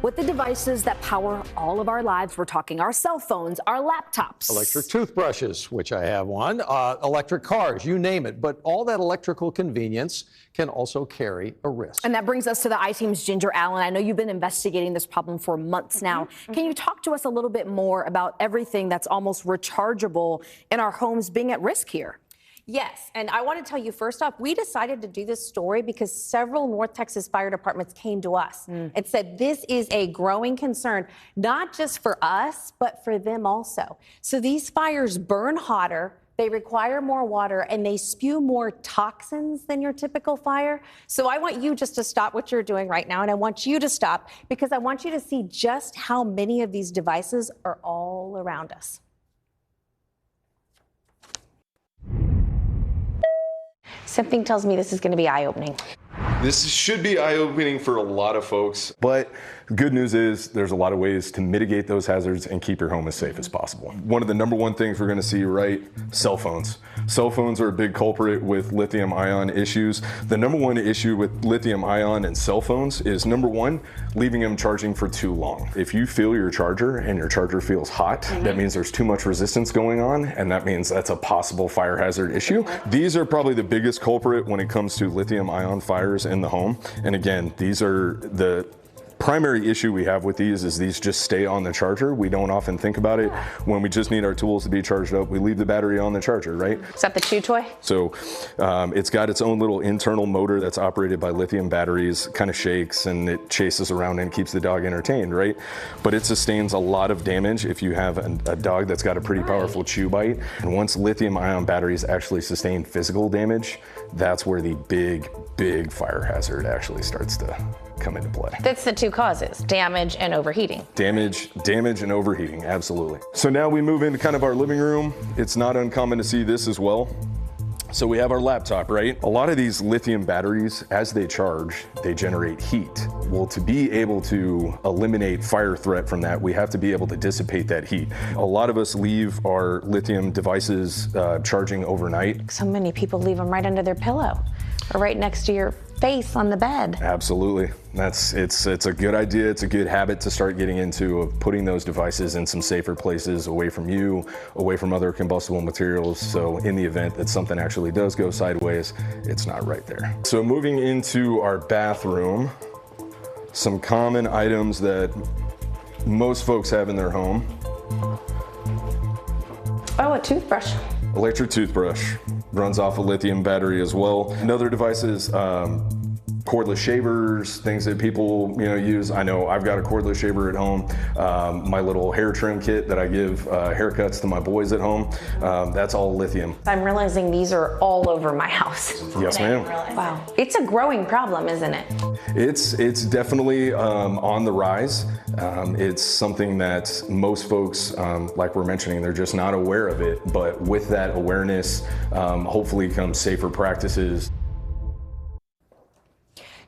with the devices that power all of our lives. We're talking our cell phones, our laptops. Electric toothbrushes, which I have one, electric cars, you name it. But all that electrical convenience can also carry a risk. And that brings us to the I-Team's Ginger Allen. I know you've been investigating this problem for months now. Can you talk to us a little bit more about everything that's almost rechargeable in our homes being at risk here? Yes, and I want to tell you, first off, we decided to do this story because several North Texas fire departments came to us and said this is a growing concern, not just for us, but for them also. So these fires burn hotter, they require more water, and they spew more toxins than your typical fire. So I want you just to stop what you're doing right now, and I want you to stop because I want you to see just how many of these devices are all around us. Something tells me this is going to be eye-opening. This should be eye-opening for a lot of folks, but the good news is there's a lot of ways to mitigate those hazards and keep your home as safe as possible. One of the number one things we're going to see, right? Cell phones. Cell phones are a big culprit with lithium-ion issues. The number one issue with lithium-ion and cell phones is, number one, leaving them charging for too long. If you feel your charger and your charger feels hot, that means there's too much resistance going on, and that means that's a possible fire hazard issue. These are probably the biggest culprit when it comes to lithium-ion fires in the home. And again, these are the primary issue we have with these is these just stay on the charger. We don't often think about it. When we just need our tools to be charged up, we leave the battery on the charger, right? Is that the chew toy? So it's got its own little internal motor that's operated by lithium batteries, kind of shakes and it chases around and keeps the dog entertained, right? But it sustains a lot of damage if you have a dog that's got a pretty powerful chew bite. And once lithium ion batteries actually sustain physical damage, that's where the big fire hazard actually starts to come into play. That's the two causes, damage and overheating. Damage and overheating, absolutely. So now we move into kind of our living room. It's not uncommon to see this as well. So we have our laptop, right? A lot of these lithium batteries, as they charge, they generate heat. Well, to be able to eliminate fire threat from that, we have to be able to dissipate that heat. A lot of us leave our lithium devices charging overnight. So many people leave them right under their pillow or right next to your face on the bed. Absolutely. It's a good idea. It's a good habit to start getting into, of putting those devices in some safer places, away from you, away from other combustible materials. So in the event that something actually does go sideways, it's not right there. So moving into our bathroom, some common items that most folks have in their home. Oh, a toothbrush. Electric toothbrush. Runs off a lithium battery as well. And other devices, cordless shavers, things that people use. I know I've got a cordless shaver at home. My little hair trim kit that I give haircuts to my boys at home, that's all lithium. I'm realizing these are all over my house. Yes, ma'am. Wow. It's a growing problem, isn't it? It's definitely on the rise. It's something that most folks, like we're mentioning, they're just not aware of it. But with that awareness, hopefully comes safer practices.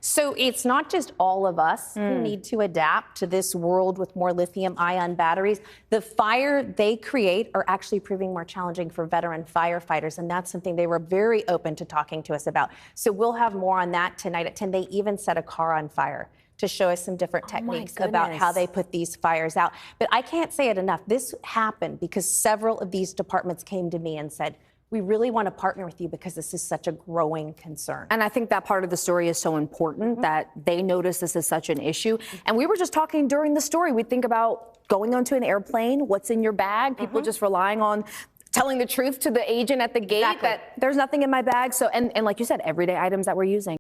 So it's not just all of us who need to adapt to this world with more lithium-ion batteries. The fire they create are actually proving more challenging for veteran firefighters, and that's something they were very open to talking to us about. So we'll have more on that tonight at 10. They even set a car on fire to show us some different techniques about how they put these fires out. But I can't say it enough. This happened because several of these departments came to me and said, we really want to partner with you because this is such a growing concern. And I think that part of the story is so important that they notice this is such an issue. And we were just talking during the story, we think about going onto an airplane, what's in your bag, people just relying on telling the truth to the agent at the gate that there's nothing in my bag. So, and like you said, everyday items that we're using.